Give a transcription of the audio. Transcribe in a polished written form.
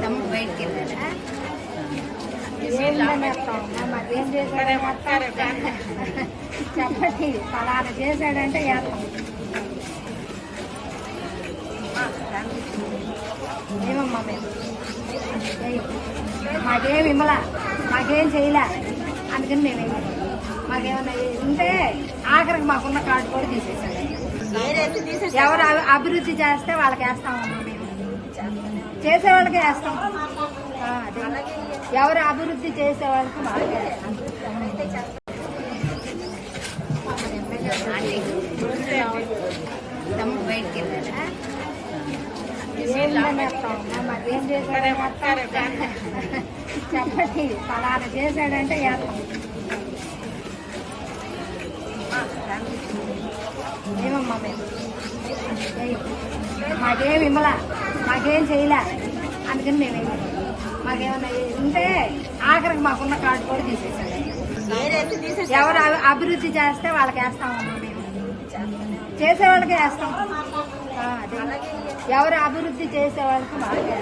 తమ్ముడు బయటికి వెళ్ళారా? ఏం చేశాడు చెప్పండి. పలానా చేశాడంటే ఏమమ్మా మేము మాకేం ఇమ్మలా, మాకేం చేయలే, అందుకని మేము మాకేమన్నా ఉంటే ఆఖరికి మాకున్న కార్డు కూడా తీసేసాడు. ఎవరు అభివృద్ధి చేస్తే వాళ్ళకి వేస్తామమ్మా, మేము చేసేవాళ్ళకి వేస్తాం. ఎవరు అభివృద్ధి చేసే వాళ్ళకి వాళ్ళకే. తమ్ముడు బయటికి వెళ్ళారా? ఏం చేశాడు చెప్పండి. పలానా చేశాడంటే ఏమమ్మా మేము మాకేం ఇమ్మలా, మాకేం చేయలే, అందుకని మేము మాకేమన్నా ఉంటే ఆఖరికి మాకున్న కార్డు కూడా తీసేసాడు. ఎవరు అభివృద్ధి చేస్తే వాళ్ళకి వేస్తామమ్మా, మేము చేసేవాళ్ళకే వేస్తాం. ఎవరు అభివృద్ధి చేసే వాళ్ళకి వాళ్ళకే.